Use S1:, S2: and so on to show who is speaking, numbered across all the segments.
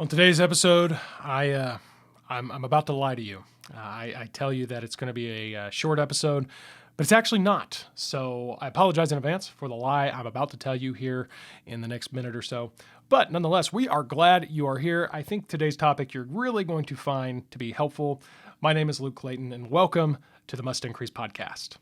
S1: On today's episode, I'm about to lie to you. I tell you that it's going to be a short episode, but it's actually not. So I apologize in advance for the lie I'm about to tell you here in the next minute or so. But nonetheless, we are glad you are here. I think today's topic you're really going to find to be helpful. My name is Luke Clayton, and welcome to the Must Increase podcast.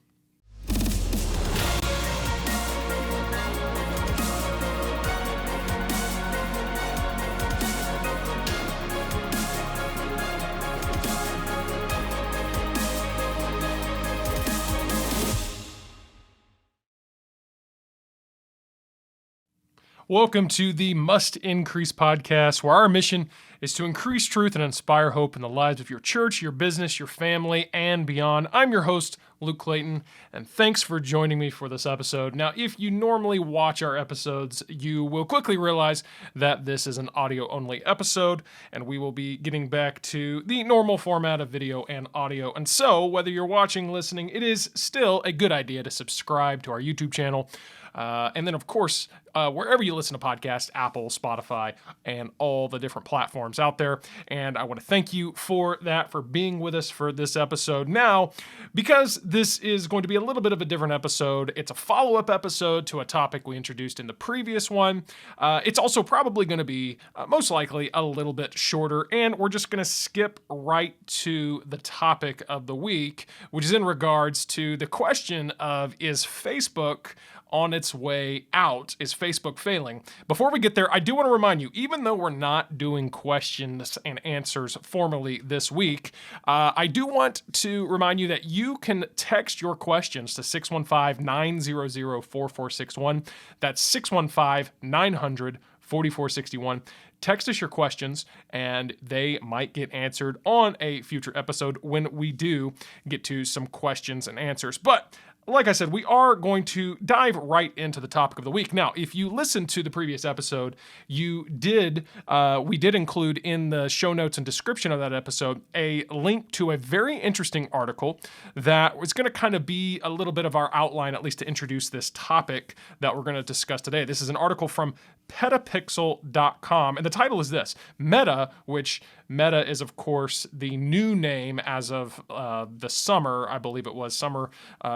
S1: Welcome to the Must Increase podcast, where our mission is to increase truth and inspire hope in the lives of your church, your business, your family, and beyond. I'm your host, Luke Clayton, and thanks for joining me for this episode. Now, if you normally watch our episodes, you will quickly realize that this is an audio-only episode, and we will be getting back to the normal format of video and audio. And so, whether you're watching, listening, it is still a good idea to subscribe to our YouTube channel. And then, of course, wherever you listen to podcasts, Apple, Spotify, and all the different platforms out there. And I want to thank you for that, for being with us for this episode. Now, because this is going to be a little bit of a different episode, it's a follow-up episode to a topic we introduced in the previous one. It's also probably going to be, most likely, a little bit shorter. And we're just going to skip right to the topic of the week, which is in regards to the question of, is Facebook on its way out? Is Facebook failing? Before we get there, I do want to remind you, even though we're not doing questions and answers formally this week, I do want to remind you that you can text your questions to 615-900-4461. That's 615-900-4461. Text us your questions, and they might get answered on a future episode when we do get to some questions and answers. But like I said, we are going to dive right into the topic of the week. Now, if you listened to the previous episode, we did include in the show notes and description of that episode a link to a very interesting article that was going to kind of be a little bit of our outline, at least to introduce this topic that we're going to discuss today. This is an article from Petapixel.com, and the title is this: Meta, which Meta is, of course, the new name as of the summer, I believe it was summer,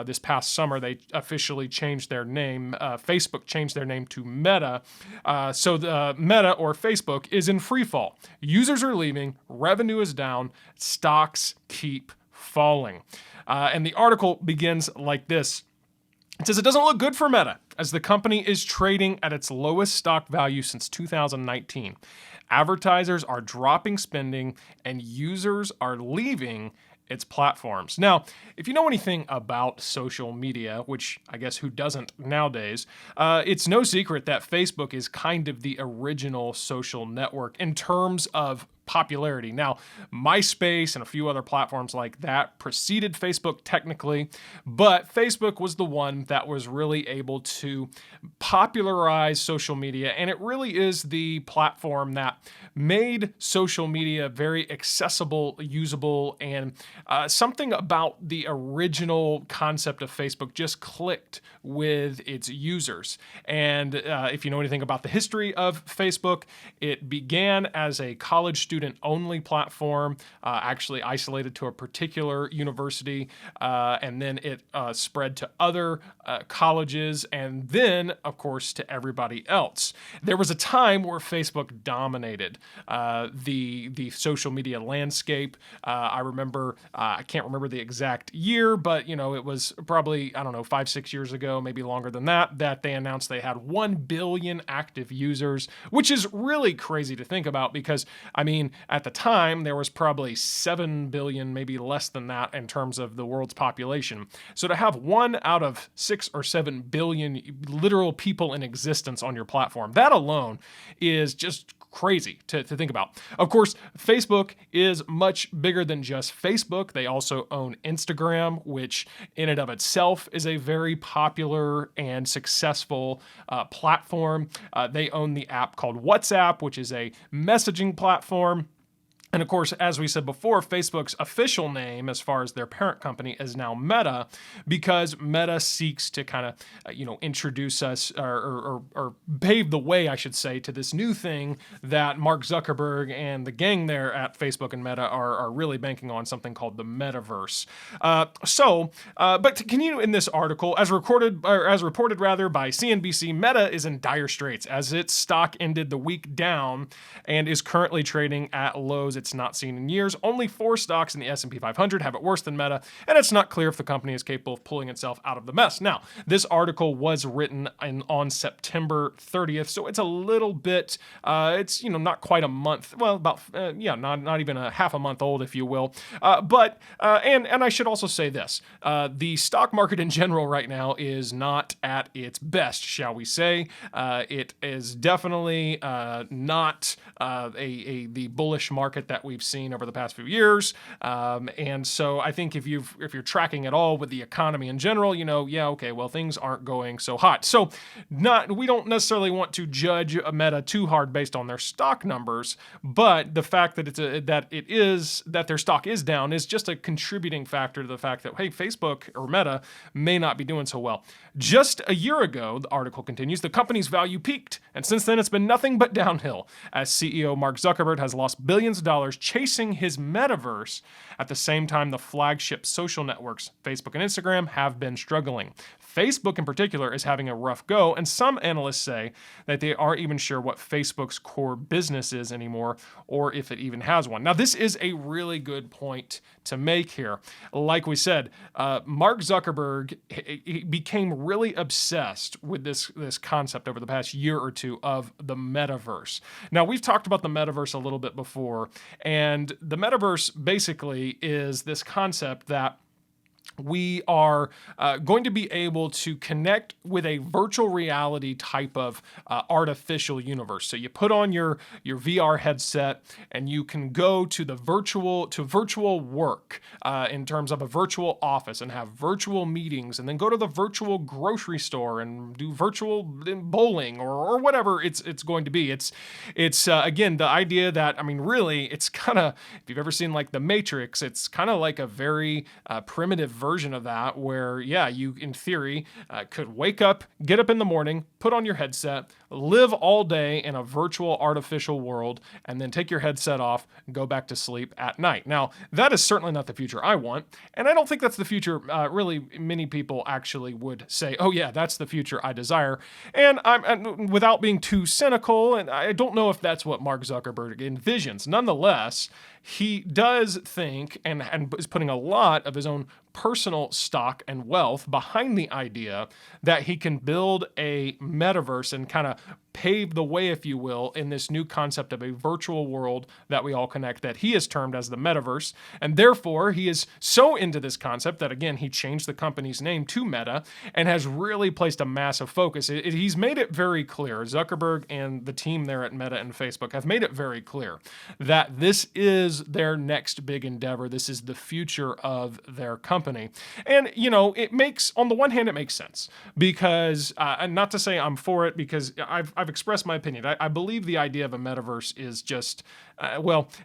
S1: this past summer, they officially changed their name. Facebook changed their name to Meta. So the Meta, or Facebook, is in free fall. Users are leaving, revenue is down, stocks keep falling. And the article begins like this. It says, it doesn't look good for Meta, as the company is trading at its lowest stock value since 2019. Advertisers are dropping spending, and users are leaving its platforms. Now, if you know anything about social media, which I guess who doesn't nowadays, it's no secret that Facebook is kind of the original social network in terms of popularity. Now, MySpace and a few other platforms like that preceded Facebook technically, but Facebook was the one that was really able to popularize social media, and it really is the platform that made social media very accessible, usable, and something about the original concept of Facebook just clicked with its users. And if you know anything about the history of Facebook, it began as a college student-only platform, actually isolated to a particular university, and then it spread to other colleges, and then, of course, to everybody else. There was a time where Facebook dominated the social media landscape. I remember, I can't remember the exact year, but it was probably, 5-6 years ago, maybe longer than that they announced they had 1 billion active users, which is really crazy to think about because, at the time, there was probably 7 billion, maybe less than that in terms of the world's population. So to have 1 out of 6 or 7 billion literal people in existence on your platform, that alone is just crazy to think about. Of course, Facebook is much bigger than just Facebook. They also own Instagram, which in and of itself is a very popular and successful platform. They own the app called WhatsApp, which is a messaging platform. And of course, as we said before, Facebook's official name, as far as their parent company, is now Meta, because Meta seeks to kind of, introduce us or pave the way, I should say, to this new thing that Mark Zuckerberg and the gang there at Facebook and Meta are really banking on, something called the metaverse. But to continue in this article, as reported by CNBC, Meta is in dire straits as its stock ended the week down and is currently trading at lows it's not seen in years. Only 4 stocks in the S&P 500 have it worse than Meta, and it's not clear if the company is capable of pulling itself out of the mess. Now, this article was written on September 30th, so it's a little bit, it's not quite a month, well, about not even a half a month old, if you will. But I should also say this: the stock market in general right now is not at its best, shall we say? It is definitely not the bullish market that we've seen over the past few years. And so I think if you're tracking at all with the economy in general, things aren't going so hot. So we don't necessarily want to judge Meta too hard based on their stock numbers, but the fact that that their stock is down is just a contributing factor to the fact that, hey, Facebook or Meta may not be doing so well. Just a year ago, the article continues, the company's value peaked, and since then it's been nothing but downhill, as CEO Mark Zuckerberg has lost billions of dollars chasing his metaverse. At the same time, the flagship social networks, Facebook and Instagram, have been struggling. Facebook in particular is having a rough go, and some analysts say that they aren't even sure what Facebook's core business is anymore, or if it even has one. Now, this is a really good point to make here. Like we said, Mark Zuckerberg he became really obsessed with this concept over the past year or two of the metaverse. Now, we've talked about the metaverse a little bit before, and the metaverse basically is this concept that we are going to be able to connect with a virtual reality type of artificial universe. So you put on your VR headset and you can go to virtual work in terms of a virtual office and have virtual meetings, and then go to the virtual grocery store and do virtual bowling or whatever it's going to be. It's again, the idea that, really, it's kind of, if you've ever seen like The Matrix, it's kind of like a very primitive version of that, where you in theory could wake up, get up in the morning, put on your headset, live all day in a virtual artificial world, and then take your headset off and go back to sleep at night. Now, that is certainly not the future I want, and I don't think that's the future really many people actually would say, oh yeah, that's the future I desire. And without being too cynical, and I don't know if that's what Mark Zuckerberg envisions. Nonetheless, he does think and is putting a lot of his own personal stock and wealth behind the idea that he can build a metaverse and kind of pave the way, if you will, in this new concept of a virtual world that we all connect, that he has termed as the metaverse. And therefore, he is so into this concept that, again, he changed the company's name to Meta and has really placed a massive focus. He's made it very clear, Zuckerberg and the team there at Meta and Facebook have made it very clear that this is their next big endeavor. This is the future of their company. And, it makes, on the one hand, it makes sense because, and not to say I'm for it, because I've expressed my opinion. I believe the idea of a metaverse is just,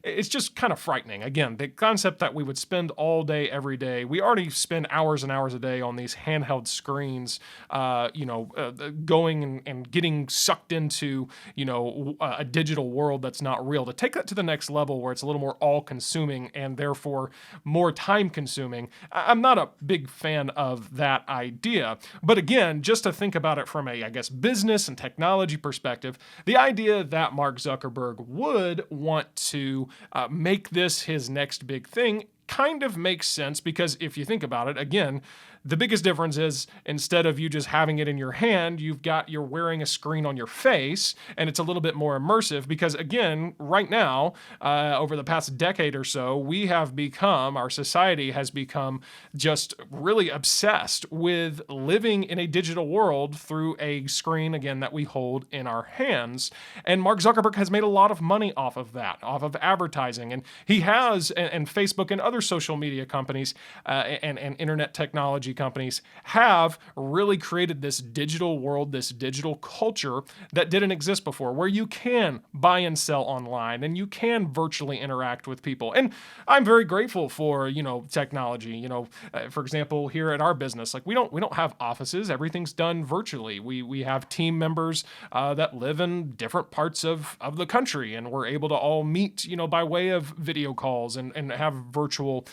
S1: it's just kind of frightening. Again, the concept that we would spend all day, every day, we already spend hours and hours a day on these handheld screens, going and getting sucked into, a digital world that's not real. To take that to the next level where it's a little more all-consuming and therefore more time-consuming, I'm not a big fan of that idea. But again, just to think about it from a, business and technology perspective, the idea that Mark Zuckerberg would want to make this his next big thing kind of makes sense, because if you think about it, again, the biggest difference is instead of you just having it in your hand, you're wearing a screen on your face, and it's a little bit more immersive because, again, right now, over the past decade or so, our society has become just really obsessed with living in a digital world through a screen, again, that we hold in our hands. And Mark Zuckerberg has made a lot of money off of that, off of advertising. And he has, and Facebook and other other social media companies and internet technology companies have really created this digital world, this digital culture that didn't exist before, where you can buy and sell online and you can virtually interact with people. And I'm very grateful for, technology. For example, here at our business, like we don't have offices. Everything's done virtually. We have team members that live in different parts of the country, and we're able to all meet, by way of video calls and have virtual,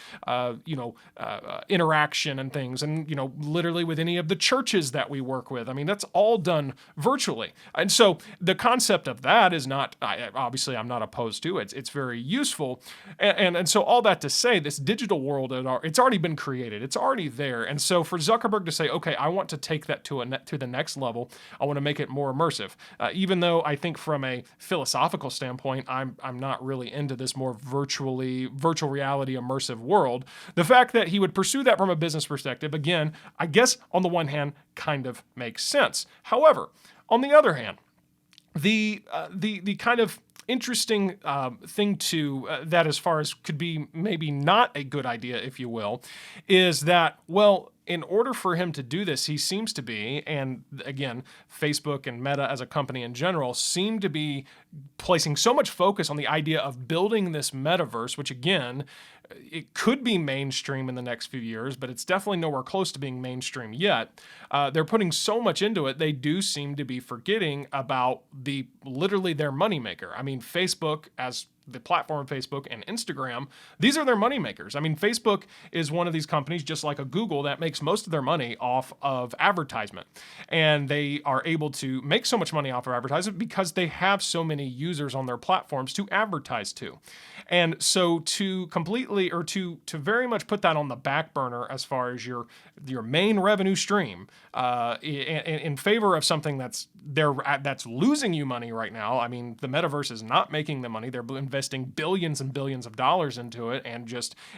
S1: interaction and things. And, literally with any of the churches that we work with, I mean, that's all done virtually. And so the concept of that is not, obviously I'm not opposed to it. It's very useful. And so all that to say, this digital world, it's already been created. It's already there. And so for Zuckerberg to say, okay, I want to take that to the next level. I want to make it more immersive. Even though I think from a philosophical standpoint, I'm not really into this more virtual reality immersive world. The fact that he would pursue that from a business perspective, again, I guess on the one hand, kind of makes sense. However, on the other hand, the kind of interesting thing to that, as far as could be maybe not a good idea, if you will, is that, well, in order for him to do this, he seems to be, and again, Facebook and Meta as a company in general seem to be placing so much focus on the idea of building this metaverse, which again, it could be mainstream in the next few years, but it's definitely nowhere close to being mainstream yet. They're putting so much into it, they do seem to be forgetting about literally their moneymaker. I mean, Facebook as the platform of Facebook and Instagram, these are their money makers. I mean, Facebook is one of these companies, just like a Google, that makes most of their money off of advertisement. And they are able to make so much money off of advertisement because they have so many users on their platforms to advertise to. And so to completely, or to very much put that on the back burner as far as your main revenue stream, in favor of something that's losing you money right now. I mean, the metaverse is not making the money. They're investing billions and billions of dollars into it, and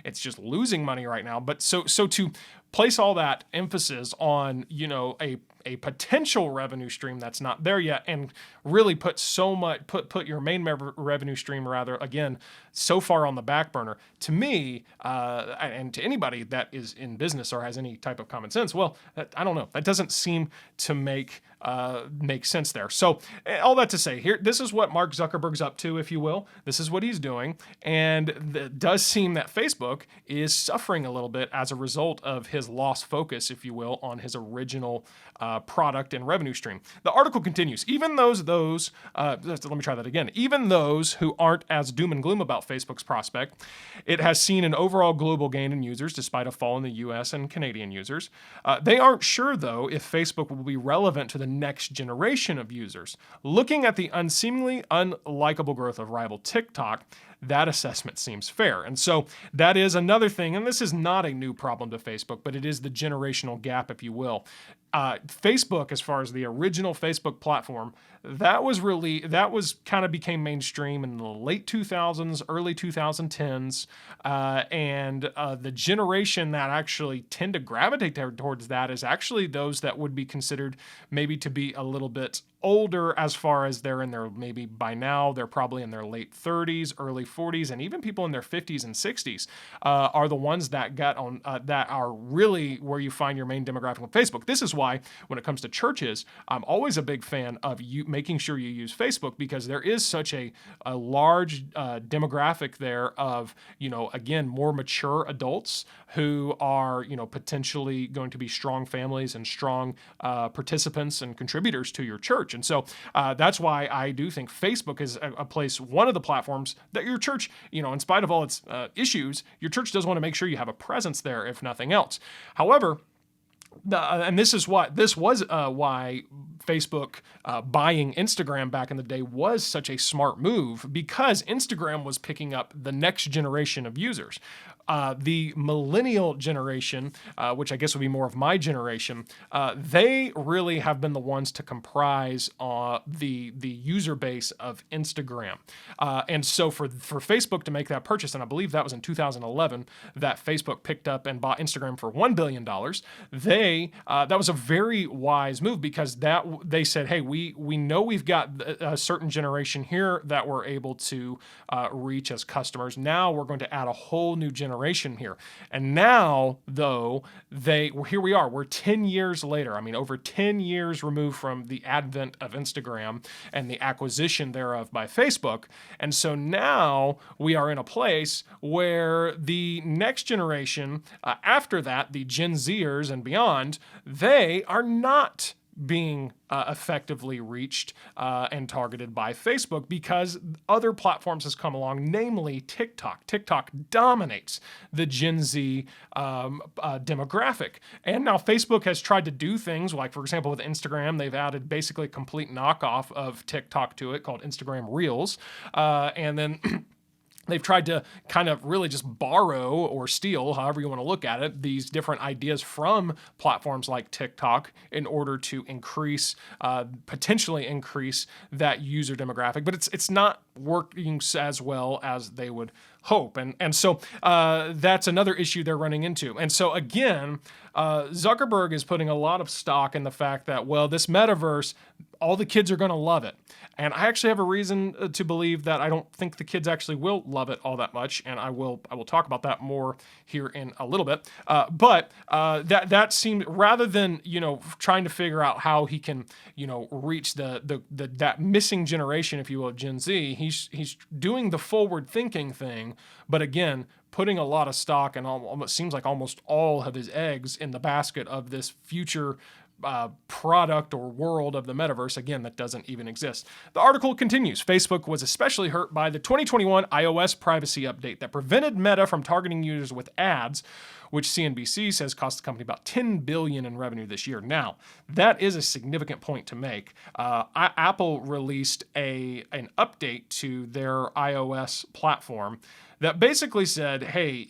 S1: it's just losing money right now. But so to place all that emphasis on, a potential revenue stream that's not there yet, and really put your main revenue stream, rather, again, so far on the back burner, to me, and to anybody that is in business or has any type of common sense, well, I don't know. That doesn't seem to make sense there. So all that to say, here, this is what Mark Zuckerberg's up to, if you will. This is what he's doing. And it does seem that Facebook is suffering a little bit as a result of his lost focus, if you will, on his original product and revenue stream. The article continues. Even let me try that again. Even those who aren't as doom and gloom about Facebook's prospect, it has seen an overall global gain in users despite a fall in the US and Canadian users. They aren't sure, though, if Facebook will be relevant to the next generation of users. Looking at the unseemingly unlikable growth of rival TikTok, that assessment seems fair. And so that is another thing, and this is not a new problem to Facebook, but it is the generational gap, if you will. Facebook, as far as the original Facebook platform, that kind of became mainstream in the late 2000s, early 2010s, and the generation that actually tend to gravitate towards that is actually those that would be considered maybe to be a little bit older, as far as maybe by now they're probably in their late 30s, early 40s, and even people in their 50s and 60s are the ones that got on that are really where you find your main demographic on Facebook. This is why when it comes to churches, I'm always a big fan of you making sure you use Facebook, because there is such a large demographic there of, again, more mature adults who are, potentially going to be strong families and strong participants and contributors to your church. And so that's why I do think Facebook is a place, one of the platforms that your church, in spite of all its issues, your church does want to make sure you have a presence there, if nothing else. However, and this was why Facebook buying Instagram back in the day was such a smart move, because Instagram was picking up the next generation of users. The millennial generation, which I guess would be more of my generation, they really have been the ones to comprise the user base of Instagram. And so for Facebook to make that purchase, and I believe that was in 2011 that Facebook picked up and bought Instagram for $1 billion, that was a very wise move, because they said, hey, we know we've got a certain generation here that we're able to reach as customers. Now we're going to add a whole new generation generation here. And now, though, here we are. We're 10 years later. I mean, over 10 years removed from the advent of Instagram and the acquisition thereof by Facebook. And so now we are in a place where the next generation, after that, the Gen Zers and beyond, they are not being effectively reached and targeted by Facebook because other platforms has come along, namely TikTok. TikTok dominates the Gen Z demographic. And now Facebook has tried to do things like, for example, with Instagram, they've added basically a complete knockoff of TikTok to it called Instagram Reels. And then they've tried to kind of really just borrow or steal, however you want to look at it, these different ideas from platforms like TikTok in order to potentially increase that user demographic. But it's not working as well as they would hope. And so that's another issue they're running into. And so again, Zuckerberg is putting a lot of stock in the fact that, well, this metaverse, all the kids are going to love it. And I actually have a reason to believe that I don't think the kids actually will love it all that much, and I will talk about that more here in a little bit. But that seemed, rather than trying to figure out how he can reach that missing generation, if you will, of Gen Z, he's doing the forward thinking thing, but again, putting a lot of stock and almost seems like almost all of his eggs in the basket of this future product or world of the metaverse, again, that doesn't even exist. The article continues. Facebook was especially hurt by the 2021 iOS privacy update that prevented Meta from targeting users with ads, which CNBC says cost the company about $10 billion in revenue this year. Now, that is a significant point to make. Apple released an update to their iOS platform that basically said, hey,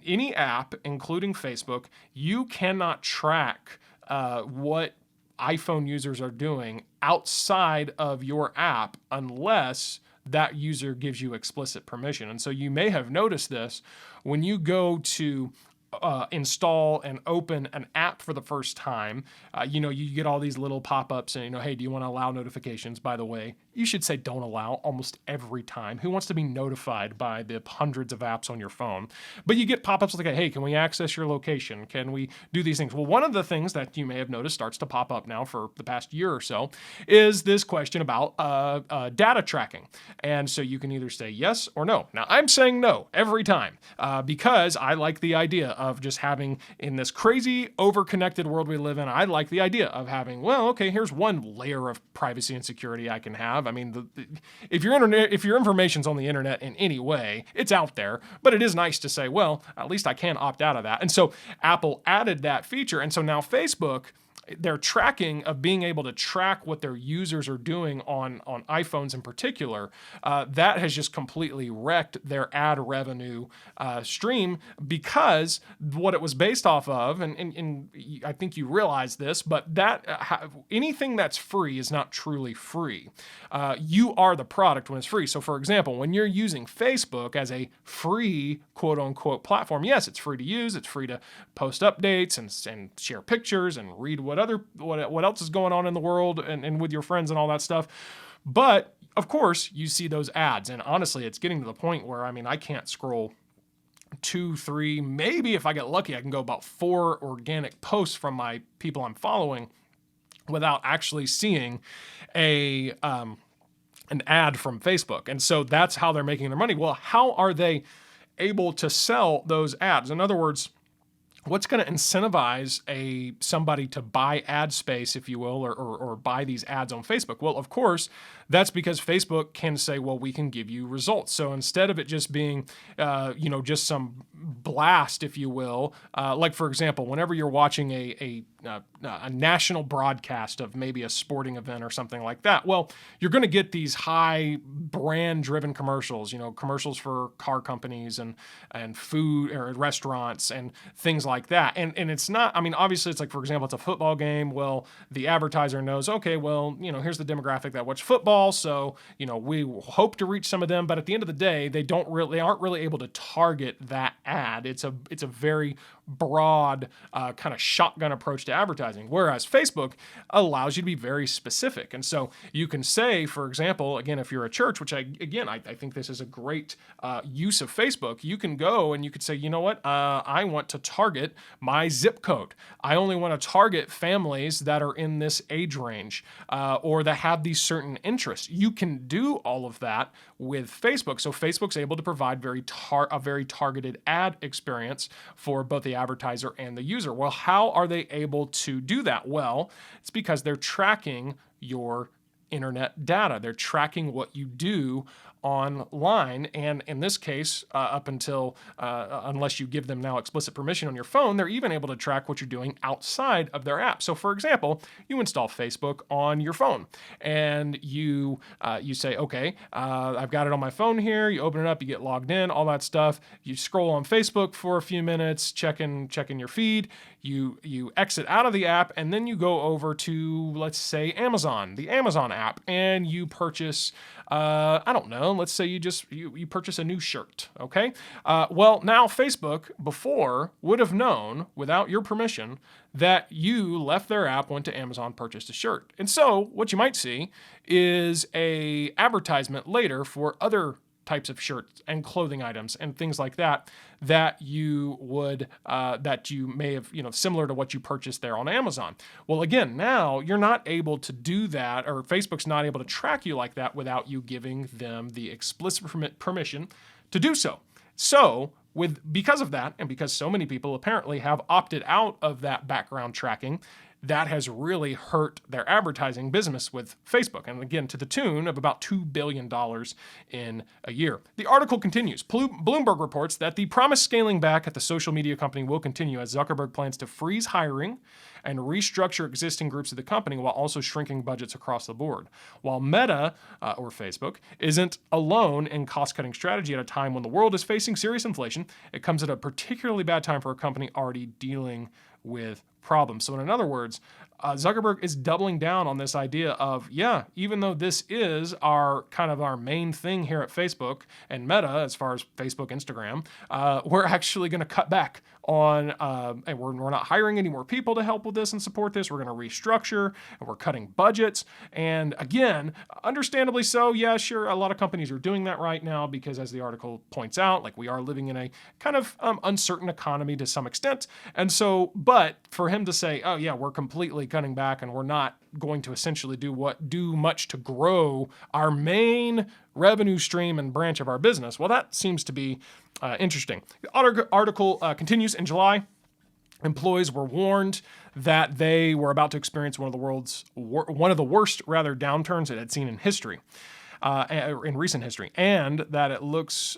S1: any app, including Facebook, you cannot track what iPhone users are doing outside of your app unless that user gives you explicit permission. And so you may have noticed this when you go to install and open an app for the first time. You get all these little pop-ups and, hey, do you want to allow notifications? By the way, you should say don't allow almost every time. Who wants to be notified by the hundreds of apps on your phone? But you get pop-ups like, hey, can we access your location? Can we do these things? Well, one of the things that you may have noticed starts to pop up now for the past year or so is this question about data tracking. And so you can either say yes or no. Now, I'm saying no every time because I like the idea of just having, in this crazy over-connected world we live in, I like the idea of having, well, okay, here's one layer of privacy and security I can have. I mean, if your information's on the internet in any way, it's out there, but it is nice to say, well, at least I can opt out of that. And so Apple added that feature. And so now Facebook, their tracking of being able to track what their users are doing on iPhones in particular, that has just completely wrecked their ad revenue stream because what it was based off of, and I think you realize this, but that anything that's free is not truly free. You are the product when it's free. So for example, when you're using Facebook as a free quote unquote platform, yes, it's free to use, it's free to post updates and share pictures and read what else is going on in the world and with your friends and all that stuff. But of course, you see those ads. And honestly, it's getting to the point where, I can't scroll 2, 3, maybe if I get lucky, I can go about 4 organic posts from my people I'm following without actually seeing an ad from Facebook. And so that's how they're making their money. Well, how are they able to sell those ads? In other words, what's going to incentivize somebody to buy ad space, if you will, or buy these ads on Facebook? Well, of course, that's because Facebook can say, well, we can give you results. So instead of it just being, just some blast, if you will, like for example, whenever you're watching a national broadcast of maybe a sporting event or something like that, well, you're going to get these high brand-driven commercials, commercials for car companies and food or restaurants and things like that. And it's not, obviously it's like, for example, it's a football game. Well, the advertiser knows, okay, well, here's the demographic that watch football. So, we hope to reach some of them, but at the end of the day, they aren't really able to target that ad. It's a very broad kind of shotgun approach to advertising, whereas Facebook allows you to be very specific. And so you can say, for example, again, if you're a church, which I think this is a great use of Facebook, you can go and you could say, you know what, I want to target my zip code. I only want to target families that are in this age range or that have these certain interests. You can do all of that with Facebook. So Facebook's able to provide a very targeted ad experience for both the advertiser and the user. Well, how are they able to do that? Well, it's because they're tracking your internet data. They're tracking what you do online, and in this case, up until unless you give them now explicit permission on your phone, they're even able to track what you're doing outside of their app. So, for example, you install Facebook on your phone, and you say, okay, I've got it on my phone here. You open it up, you get logged in, all that stuff. You scroll on Facebook for a few minutes, checking your feed. You exit out of the app, and then you go over to, let's say, Amazon, the Amazon app, and you purchase, I don't know, let's say you purchase a new shirt, okay? Well, now Facebook before would have known, without your permission, that you left their app, went to Amazon, purchased a shirt. And so what you might see is a advertisement later for other types of shirts and clothing items and things like that you may have, similar to what you purchased there on Amazon. Well, again, now you're not able to do that, or Facebook's not able to track you like that without you giving them the explicit permission to do so. So because of that, and because so many people apparently have opted out of that background tracking, that has really hurt their advertising business with Facebook. And again, to the tune of about $2 billion in a year. The article continues. Bloomberg reports that the promised scaling back at the social media company will continue as Zuckerberg plans to freeze hiring and restructure existing groups of the company while also shrinking budgets across the board. While Meta, or Facebook, isn't alone in cost-cutting strategy at a time when the world is facing serious inflation, it comes at a particularly bad time for a company already dealing with problems. So in other words, Zuckerberg is doubling down on this idea of, even though this is our main thing here at Facebook and Meta, as far as Facebook, Instagram, we're actually going to cut back on, and we're not hiring any more people to help with this and support this. We're going to restructure, and we're cutting budgets. And again, understandably so, yeah, sure, a lot of companies are doing that right now because, as the article points out, like, we are living in a kind of uncertain economy to some extent. And so, but for him to say, oh yeah, we're completely cutting back and we're not going to essentially do much to grow our main revenue stream and branch of our business, well, that seems to be interesting. The article continues. In July, employees were warned that they were about to experience one of the worst downturns it had seen in history. In recent history, and that looks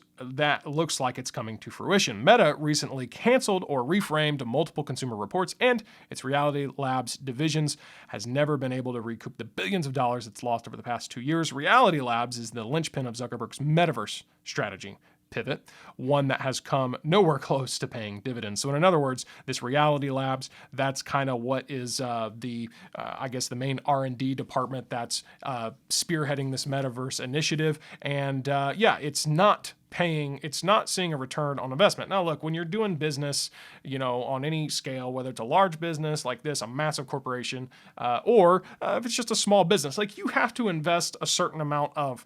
S1: like it's coming to fruition. Meta recently canceled or reframed multiple Consumer Reports, and its Reality Labs divisions has never been able to recoup the billions of dollars it's lost over the past 2 years. Reality Labs is the linchpin of Zuckerberg's metaverse strategy pivot, one that has come nowhere close to paying dividends. So in other words, this Reality Labs, that's kind of what is the main R&D department that's spearheading this metaverse initiative. And it's not seeing a return on investment. Now, look, when you're doing business, on any scale, whether it's a large business like this, a massive corporation, or if it's just a small business, like, you have to invest a certain amount of,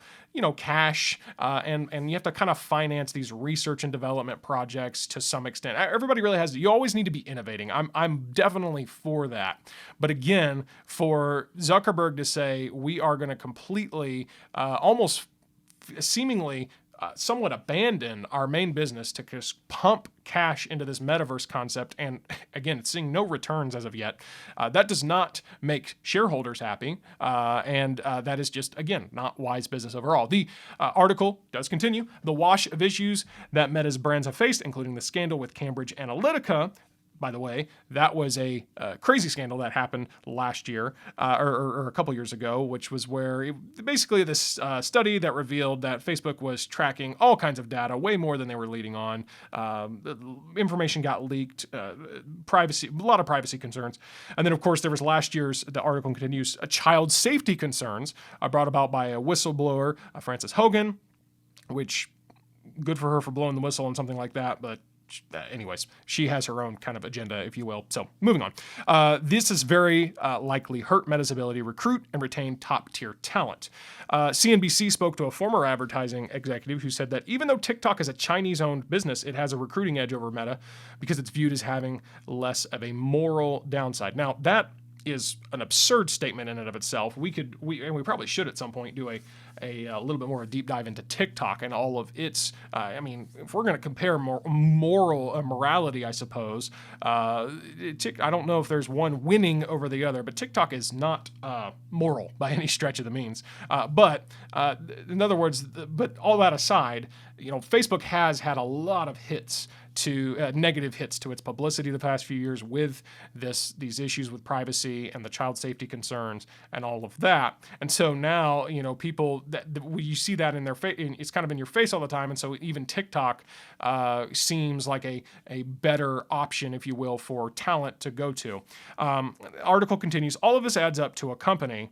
S1: cash, and you have to kind of finance these research and development projects to some extent. Everybody really has. You always need to be innovating. I'm definitely for that. But again, for Zuckerberg to say we are going to completely, almost seemingly, somewhat abandon our main business to just pump cash into this metaverse concept, and again, it's seeing no returns as of yet. That does not make shareholders happy, and that is just, again, not wise business overall. The article does continue. The wash of issues that Meta's brands have faced, including the scandal with Cambridge Analytica. By the way, that was a crazy scandal that happened last year or a couple years ago, which was where basically this study that revealed that Facebook was tracking all kinds of data, way more than they were leading on. Information got leaked, privacy, a lot of privacy concerns. And then, of course, there was last year's, the article continues, child safety concerns brought about by a whistleblower, Frances Hogan, which, good for her for blowing the whistle on something like that, but anyways, she has her own kind of agenda, if you will. So moving on. This is very likely hurt Meta's ability to recruit and retain top-tier talent. CNBC spoke to a former advertising executive who said that even though TikTok is a Chinese-owned business, it has a recruiting edge over Meta because it's viewed as having less of a moral downside. Now, that is an absurd statement in and of itself. We probably should at some point do a little bit more of a deep dive into TikTok and all of its. If we're going to compare morality, I suppose. I don't know if there's one winning over the other, but TikTok is not moral by any stretch of the means. But in other words, but all that aside, Facebook has had a lot of hits to negative hits to its publicity the past few years with these issues with privacy and the child safety concerns and all of that. And so now, people you see that in their face, it's kind of in your face all the time. And so even TikTok seems like a better option, if you will, for talent to go to. The article continues, all of this adds up to a company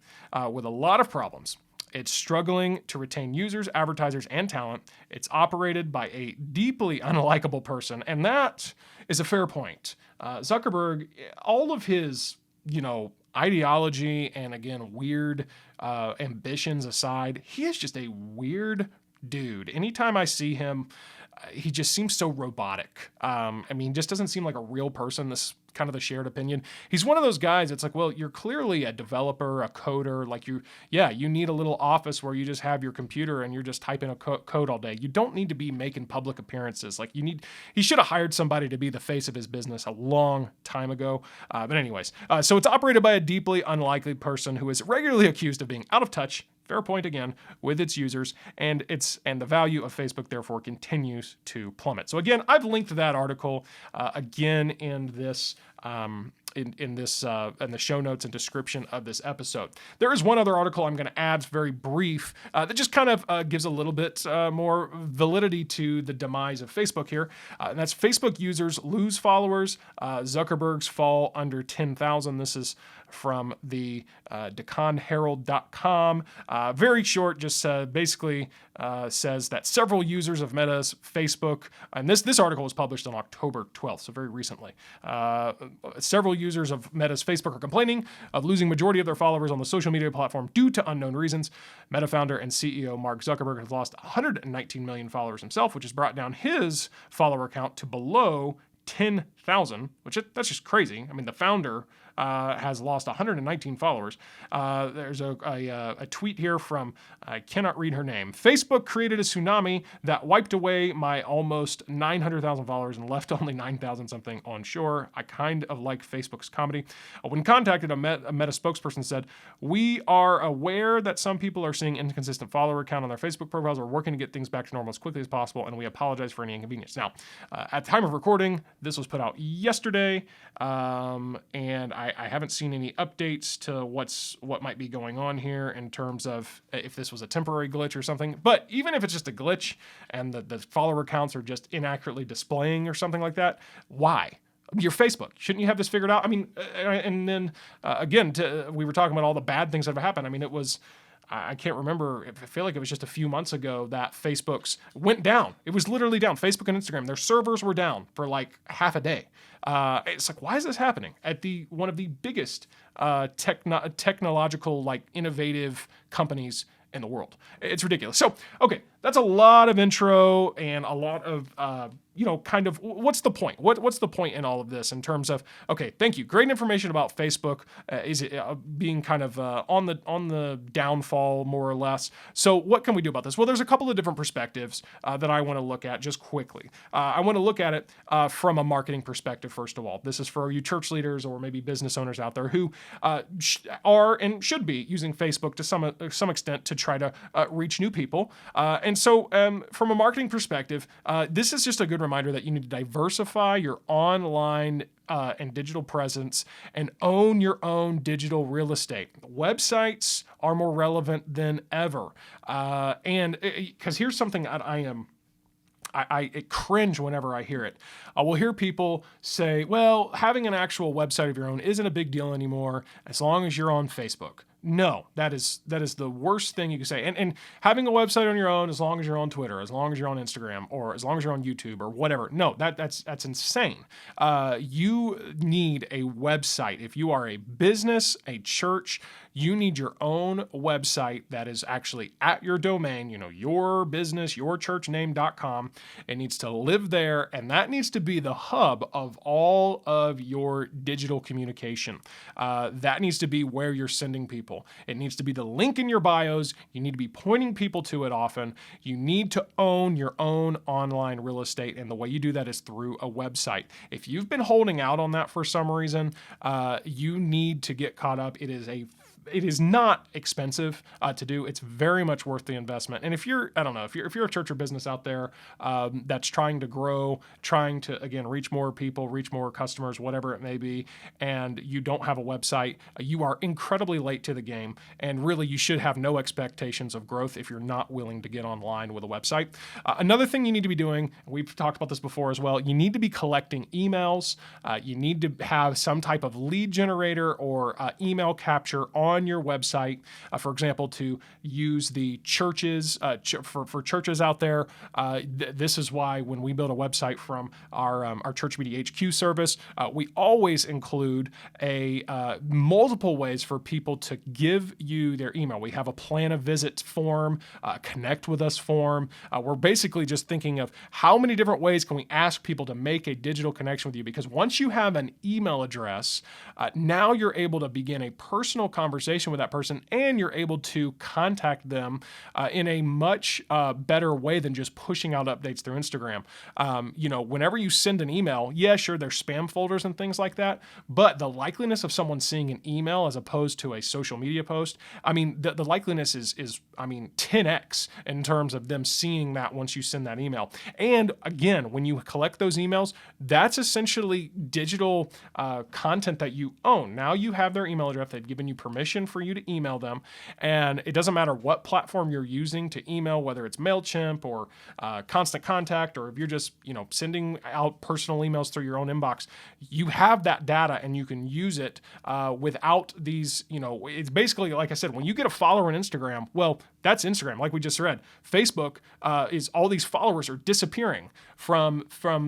S1: with a lot of problems. It's struggling to retain users, advertisers, and talent. It's operated by a deeply unlikable person, and that is a fair point. Zuckerberg, all of his, ideology and, again, weird ambitions aside, he is just a weird dude. Anytime I see him, he just seems so robotic. Just doesn't seem like a real person. This is kind of the shared opinion. He's one of those guys. It's like, well, you're clearly a developer, a coder. Like you need a little office where you just have your computer and you're just typing a code all day. You don't need to be making public appearances. He should have hired somebody to be the face of his business a long time ago. But anyways, so it's operated by a deeply unlikely person who is regularly accused of being out of touch. Fair point again with its users, and the value of Facebook therefore continues to plummet. So again, I've linked to that article again in this in the show notes and description of this episode. There is one other article I'm going to add, very brief, that just kind of gives a little bit more validity to the demise of Facebook here. And that's Facebook users lose followers. Zuckerberg's fall under 10,000. This is from the DeccanHerald.com. Very short, just basically says that several users of Meta's Facebook, and this article was published on October 12th, so very recently. Several users of Meta's Facebook are complaining of losing majority of their followers on the social media platform due to unknown reasons. Meta founder and CEO Mark Zuckerberg has lost 119 million followers himself, which has brought down his follower count to below 10,000, that's just crazy. The founder has lost 119 followers. There's a tweet here from, I cannot read her name. Facebook created a tsunami that wiped away my almost 900,000 followers and left only 9,000 something on shore. I kind of like Facebook's comedy. When contacted, a Meta spokesperson said, we are aware that some people are seeing inconsistent follower count on their Facebook profiles. We're working to get things back to normal as quickly as possible, and we apologize for any inconvenience. Now, at the time of recording, this was put out yesterday, and I haven't seen any updates to what might be going on here in terms of if this was a temporary glitch or something. But even if it's just a glitch and the follower counts are just inaccurately displaying or something like that, why? Your Facebook. Shouldn't you have this figured out? And then again, we were talking about all the bad things that have happened. It was... I can't remember. I feel like it was just a few months ago that Facebook's went down. It was literally down. Facebook and Instagram, their servers were down for like half a day. It's like, why is this happening at one of the biggest technological, innovative companies in the world? It's ridiculous. So, okay, that's a lot of intro and a lot of, kind of what's the point? What's the point in all of this in terms of, okay, thank you. Great information about Facebook is being kind of on the downfall, more or less. So what can we do about this? Well, there's a couple of different perspectives that I want to look at just quickly. I want to look at it from a marketing perspective, first of all. This is for you church leaders or maybe business owners out there who are and should be using Facebook to some extent to try to reach new people. And so from a marketing perspective, this is just a good reminder that you need to diversify your online and digital presence and own your own digital real estate. Websites are more relevant than ever. And because here's something that I cringe whenever I hear it. I will hear people say, well, having an actual website of your own isn't a big deal anymore as long as you're on Facebook. No, that is the worst thing you can say. And having a website on your own, as long as you're on Twitter, as long as you're on Instagram, or as long as you're on YouTube or whatever, no, that's insane. You need a website. If you are a business, a church, you need your own website that is actually at your domain, your business, yourchurchname.com. It needs to live there, and that needs to be the hub of all of your digital communication. That needs to be where you're sending people. It needs to be the link in your bios. You need to be pointing people to it often. You need to own your own online real estate, and the way you do that is through a website. If you've been holding out on that for some reason, you need to get caught up. It is not expensive to do. It's very much worth the investment. And if you're a church or business out there that's trying to grow, trying to, again, reach more people, reach more customers, whatever it may be, and you don't have a website, you are incredibly late to the game. And really, you should have no expectations of growth if you're not willing to get online with a website. Another thing you need to be doing, we've talked about this before as well, you need to be collecting emails. You need to have some type of lead generator or email capture on your website, for example, to use the churches for churches out there. This is why when we build a website from our Church Media HQ service, we always include multiple ways for people to give you their email. We have a plan a visit form, connect with us form. We're basically just thinking of how many different ways can we ask people to make a digital connection with you, because once you have an email address, now you're able to begin a personal conversation with that person, and you're able to contact them in a much better way than just pushing out updates through Instagram. Whenever you send an email, yeah, sure, there's spam folders and things like that, but the likeliness of someone seeing an email as opposed to a social media post, the likeliness is 10x in terms of them seeing that once you send that email. And again, when you collect those emails, that's essentially digital content that you own. Now you have their email address. They've given you permission for you to email them. And it doesn't matter what platform you're using to email, whether it's MailChimp or Constant Contact, or if you're just, sending out personal emails through your own inbox, you have that data and you can use it without these, it's basically, like I said, when you get a follower on Instagram, well, that's Instagram. Like we just read, Facebook is all these followers are disappearing from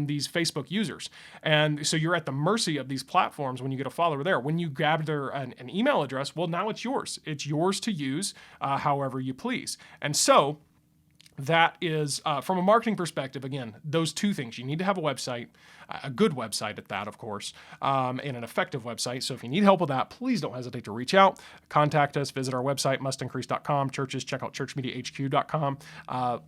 S1: these Facebook users. And so you're at the mercy of these platforms when you get a follower there. When you grab an email address, well, now it's yours. It's yours to use however you please. And so that is, from a marketing perspective, again, those two things. You need to have a website, a good website at that, of course, and an effective website. So if you need help with that, please don't hesitate to reach out. Contact us. Visit our website, mustincrease.com. Churches, check out churchmediahq.com.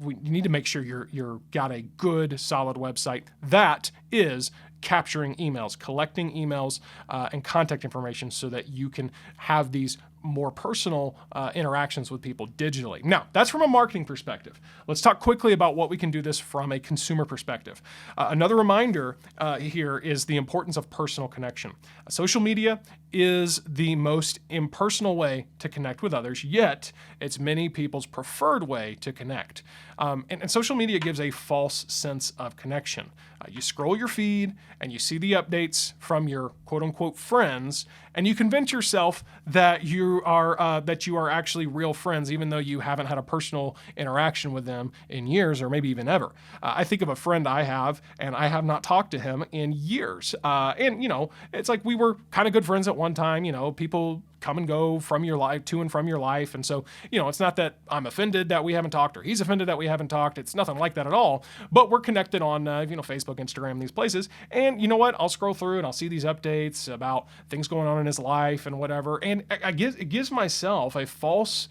S1: You need to make sure you're got a good, solid website that is capturing emails, collecting emails, and contact information so that you can have these more personal interactions with people digitally. Now, that's from a marketing perspective. Let's talk quickly about what we can do this from a consumer perspective. Another reminder here is the importance of personal connection. Social media is the most impersonal way to connect with others, yet it's many people's preferred way to connect. And social media gives a false sense of connection. You scroll your feed and you see the updates from your quote-unquote friends, and you convince yourself that you are actually real friends, even though you haven't had a personal interaction with them in years, or maybe even ever. I think of a friend I have, and I have not talked to him in years. And it's like we were kind of good friends at one time. People come and go from your life, to and from your life. And so, it's not that I'm offended that we haven't talked or he's offended that we haven't talked. It's nothing like that at all. But we're connected on, Facebook, Instagram, these places. And you know what? I'll scroll through and I'll see these updates about things going on in his life and whatever. And it gives myself a false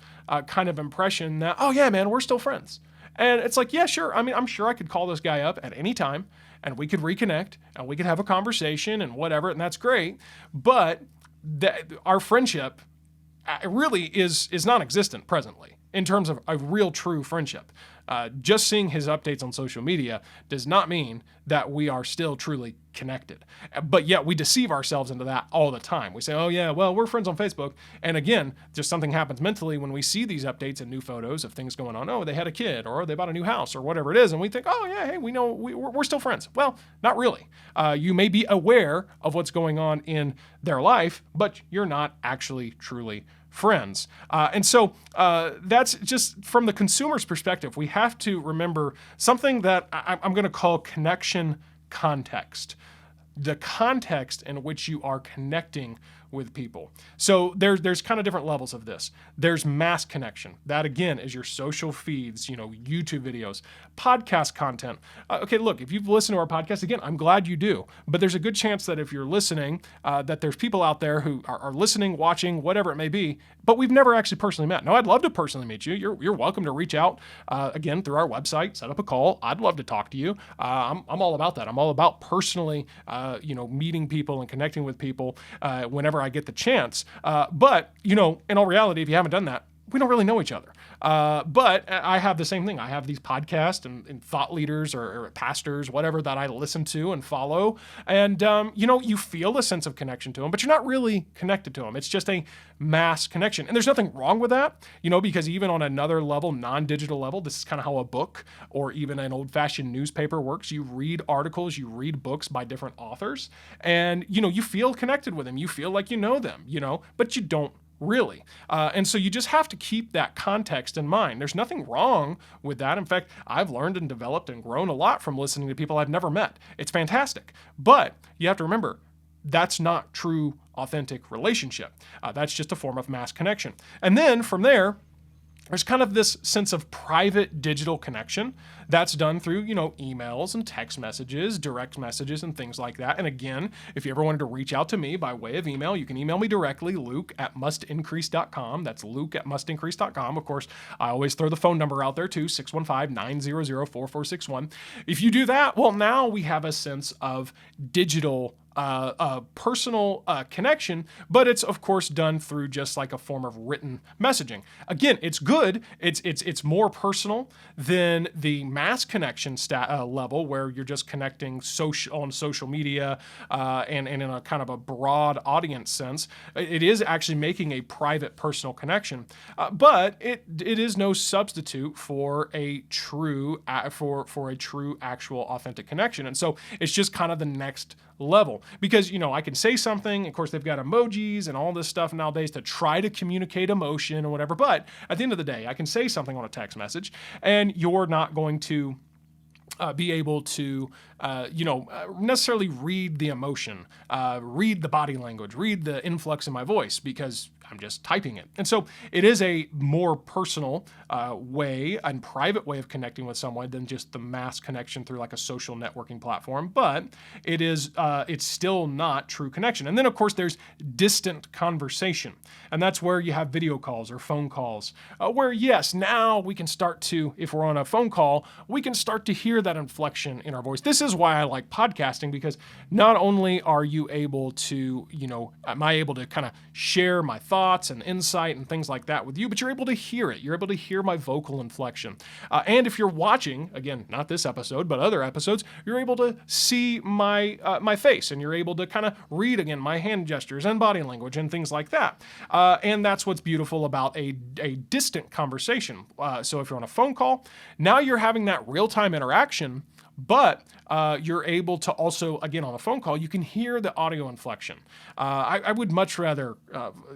S1: kind of impression that, oh yeah, man, we're still friends. And it's like, yeah, sure. I'm sure I could call this guy up at any time and we could reconnect and we could have a conversation and whatever. And that's great. But our friendship really is non-existent presently in terms of a real true friendship. Just seeing his updates on social media does not mean that we are still truly connected. But yet we deceive ourselves into that all the time. We say, oh yeah, well, we're friends on Facebook. And again, just something happens mentally when we see these updates and new photos of things going on. Oh, they had a kid, or they bought a new house, or whatever it is. And we think, oh yeah, hey, we know we're still friends. Well, not really. You may be aware of what's going on in their life, but you're not actually truly friends. And so that's just from the consumer's perspective. We have to remember something that I'm going to call connection context. The context in which you are connecting with people. So there's kind of different levels of this. There's mass connection. That again is your social feeds, YouTube videos, podcast content. Okay, look, if you've listened to our podcast, again, I'm glad you do. But there's a good chance that if you're listening, that there's people out there who are listening, watching, whatever it may be, but we've never actually personally met. Now, I'd love to personally meet you. You're welcome to reach out again through our website, set up a call. I'd love to talk to you. I'm all about that. I'm all about personally, meeting people and connecting with people whenever I get the chance. But in all reality, if you haven't done that, we don't really know each other. But I have the same thing. I have these podcasts and thought leaders or pastors, whatever, that I listen to and follow. And, you feel a sense of connection to them, but you're not really connected to them. It's just a mass connection. And there's nothing wrong with that, because even on another level, non-digital level, this is kind of how a book or even an old-fashioned newspaper works. You read articles, you read books by different authors, and, you feel connected with them. You feel like you know them, but you don't really. And so you just have to keep that context in mind. There's nothing wrong with that. In fact, I've learned and developed and grown a lot from listening to people I've never met. It's fantastic. But you have to remember, that's not true, authentic relationship. That's just a form of mass connection. And then from there, there's kind of this sense of private digital connection that's done through, emails and text messages, direct messages, and things like that. And again, if you ever wanted to reach out to me by way of email, you can email me directly, luke@mustincrease.com. That's luke@mustincrease.com. Of course, I always throw the phone number out there too, 615-900-4461. If you do that, well, now we have a sense of digital personal connection, but it's of course done through just like a form of written messaging. Again, it's good. It's more personal than the mass connection level where you're just connecting on social media and in a kind of a broad audience sense. It is actually making a private personal connection, but it is no substitute for a true actual authentic connection. And so it's just kind of the next level, because I can say something. Of course, they've got emojis and all this stuff nowadays to try to communicate emotion or whatever, but at the end of the day, I can say something on a text message and you're not going to be able to necessarily read the emotion, read the body language, read the influx in my voice, because I'm just typing it. And so it is a more personal way and private way of connecting with someone than just the mass connection through like a social networking platform. But it's still not true connection. And then of course there's distant conversation. And that's where you have video calls or phone calls, where yes, now we can start to, if we're on a phone call, we can start to hear that inflection in our voice. This is why I like podcasting, because not only are you able to, am I able to kind of share my thoughts and insight and things like that with you, but you're able to hear it. You're able to hear my vocal inflection. And if you're watching, again, not this episode, but other episodes, you're able to see my face, and you're able to kind of read, again, my hand gestures and body language and things like that. And that's what's beautiful about a distant conversation. So if you're on a phone call, now you're having that real-time interaction, but you're able to also, again, on a phone call, you can hear the audio inflection. I would much rather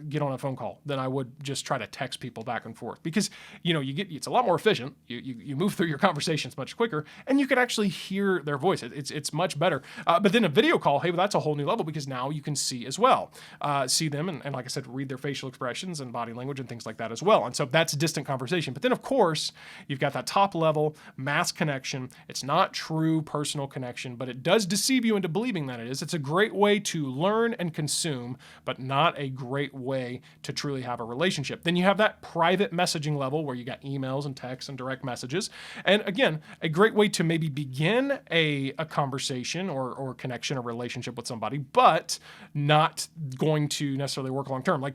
S1: get on a phone call than I would just try to text people back and forth, because it's a lot more efficient. You move through your conversations much quicker, and you can actually hear their voice. It's much better. But then a video call, hey, well, that's a whole new level, because now you can see as well, see them, and like I said, read their facial expressions and body language and things like that as well. And so that's a distant conversation. But then of course you've got that top level mass connection. It's not true personal connection, but it does deceive you into believing that it is. It's a great way to learn and consume, but not a great way to truly have a relationship. Then you have that private messaging level where you got emails and texts and direct messages. And again, a great way to maybe begin a conversation or connection or relationship with somebody, but not going to necessarily work long term.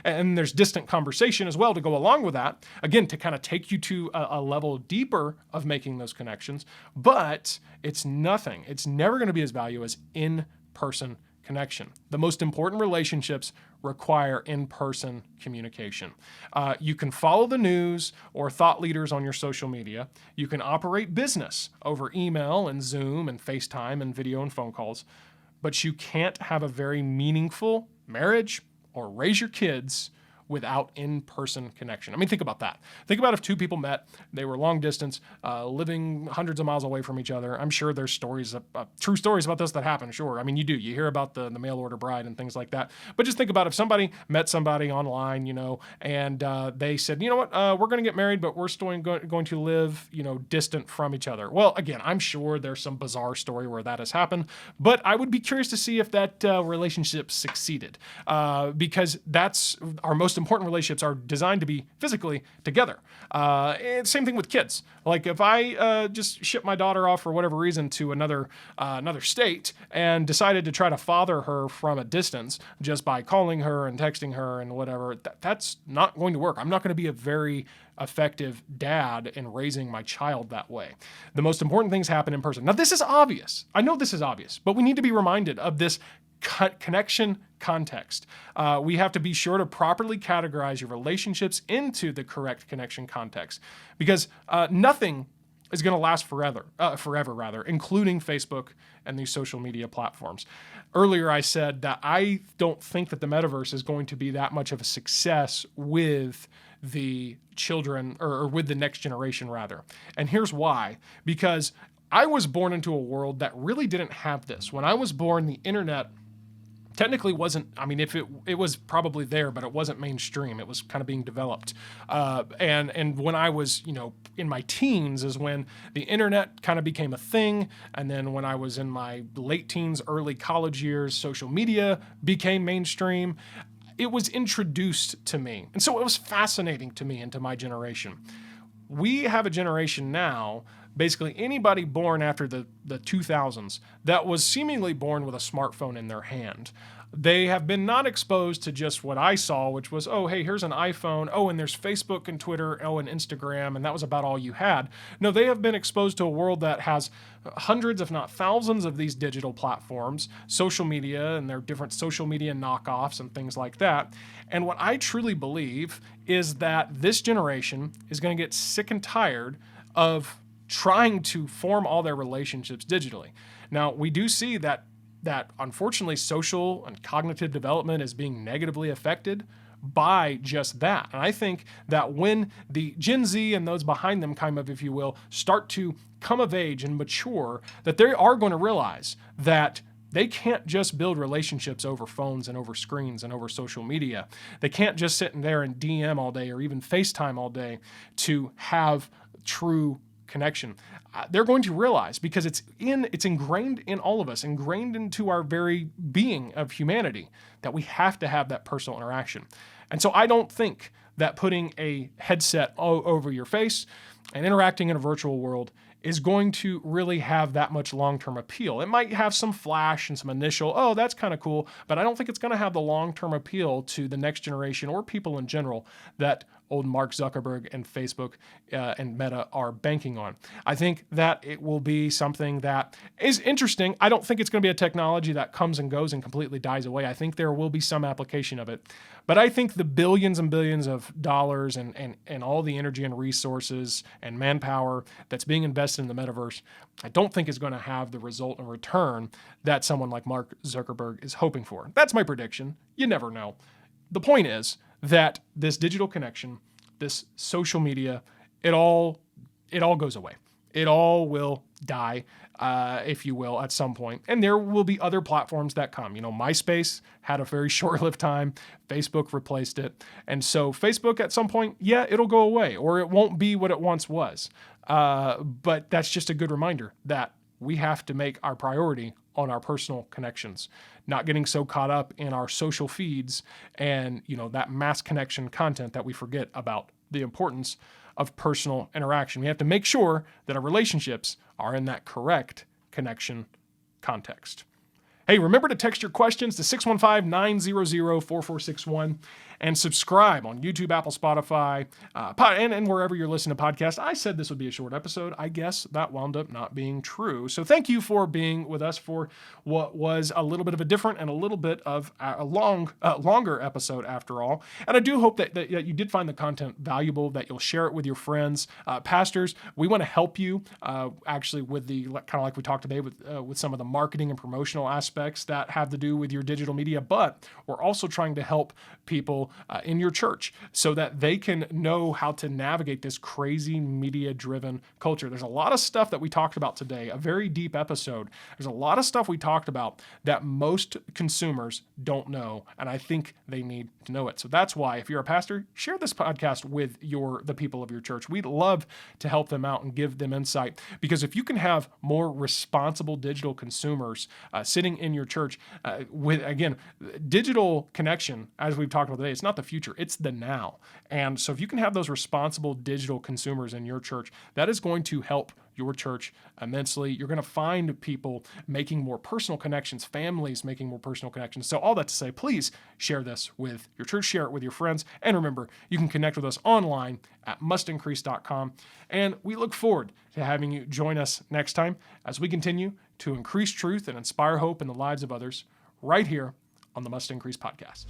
S1: And there's distant conversation as well to go along with that. Again, to kind of take you to a level deeper of making those connections, but it's nothing. It's never going to be as valuable as in-person connection. The most important relationships require in-person communication. You can follow the news or thought leaders on your social media. You can operate business over email and Zoom and FaceTime and video and phone calls, but you can't have a very meaningful marriage or raise your kids without in-person connection. I mean, think about that. Think about if two people met, they were long distance, living hundreds of miles away from each other. I'm sure there's stories, true stories about this that happen, sure. I mean, you hear about the mail order bride and things like that. But just think about if somebody met somebody online, and they said, you know what, we're going to get married, but we're still going to live, distant from each other. Well, again, I'm sure there's some bizarre story where that has happened, but I would be curious to see if that relationship succeeded, because that's our most important relationships are designed to be physically together. And same thing with kids. Like if I just ship my daughter off for whatever reason to another state and decided to try to father her from a distance just by calling her and texting her and whatever, that's not going to work. I'm not going to be a very effective dad in raising my child that way. The most important things happen in person. Now, this is obvious. I know this is obvious, but we need to be reminded of this connection context. We have to be sure to properly categorize your relationships into the correct connection context, because nothing is going to last forever, including Facebook and these social media platforms. Earlier, I said that I don't think that the metaverse is going to be that much of a success with the children, or with the next generation, rather. And here's why. Because I was born into a world that really didn't have this. When I was born, the internet technically wasn't, if it was probably there, but it wasn't mainstream. It was kind of being developed. And when I was, in my teens is when the internet kind of became a thing. And then when I was in my late teens, early college years, social media became mainstream. It was introduced to me. And so it was fascinating to me and to my generation. We have a generation now, basically anybody born after the 2000s, that was seemingly born with a smartphone in their hand. They have been not exposed to just what I saw, which was, oh, hey, here's an iPhone. Oh, and there's Facebook and Twitter. Oh, and Instagram. And that was about all you had. No, they have been exposed to a world that has hundreds, if not thousands, of these digital platforms, social media, and their different social media knockoffs and things like that. And what I truly believe is that this generation is going to get sick and tired of trying to form all their relationships digitally. Now, we do see that unfortunately social and cognitive development is being negatively affected by just that. And I think that when the Gen Z and those behind them, kind of, if you will, start to come of age and mature, that they are going to realize that they can't just build relationships over phones and over screens and over social media. They can't just sit in there and DM all day or even FaceTime all day to have true connection. They're going to realize, because it's ingrained in all of us, ingrained into our very being of humanity, that we have to have that personal interaction. And so I don't think that putting a headset over your face and interacting in a virtual world is going to really have that much long-term appeal. It might have some flash and some initial, oh, that's kind of cool, but I don't think it's going to have the long-term appeal to the next generation or people in general that old Mark Zuckerberg and Facebook and Meta are banking on. I think that it will be something that is interesting. I don't think it's going to be a technology that comes and goes and completely dies away. I think there will be some application of it. But I think the billions and billions of dollars and all the energy and resources and manpower that's being invested in the metaverse, I don't think is going to have the result and return that someone like Mark Zuckerberg is hoping for. That's my prediction. You never know. The point is that this digital connection, this social media, it all goes away. It all will die, if you will, at some point. And there will be other platforms that come. MySpace had a very short-lived time. Facebook replaced it. And so Facebook at some point, yeah, it'll go away, or it won't be what it once was. But that's just a good reminder that we have to make our priority on our personal connections, not getting so caught up in our social feeds and, that mass connection content that we forget about the importance of personal interaction. We have to make sure that our relationships are in that correct connection context. Hey, remember to text your questions to 615-900-4461 and subscribe on YouTube, Apple, Spotify, and wherever you're listening to podcasts. I said this would be a short episode. I guess that wound up not being true. So thank you for being with us for what was a little bit of a different and a little bit of a longer episode after all. And I do hope that you did find the content valuable, that you'll share it with your friends. Pastors, we want to help you actually with the, kind of like we talked today, with some of the marketing and promotional aspects that have to do with your digital media, but we're also trying to help people people in your church so that they can know how to navigate this crazy media-driven culture. There's a lot of stuff that we talked about today, a very deep episode. There's a lot of stuff we talked about that most consumers don't know, and I think they need to know it. So that's why, if you're a pastor, share this podcast with the people of your church. We'd love to help them out and give them insight, because if you can have more responsible digital consumers sitting in your church with, again, digital connection, as we've talked about today, it's not the future, it's the now. And so if you can have those responsible digital consumers in your church, that is going to help your church immensely. You're going to find people making more personal connections, families making more personal connections. So all that to say, please share this with your church, share it with your friends. And remember, you can connect with us online at mustincrease.com. And we look forward to having you join us next time as we continue to increase truth and inspire hope in the lives of others right here on the Must Increase podcast.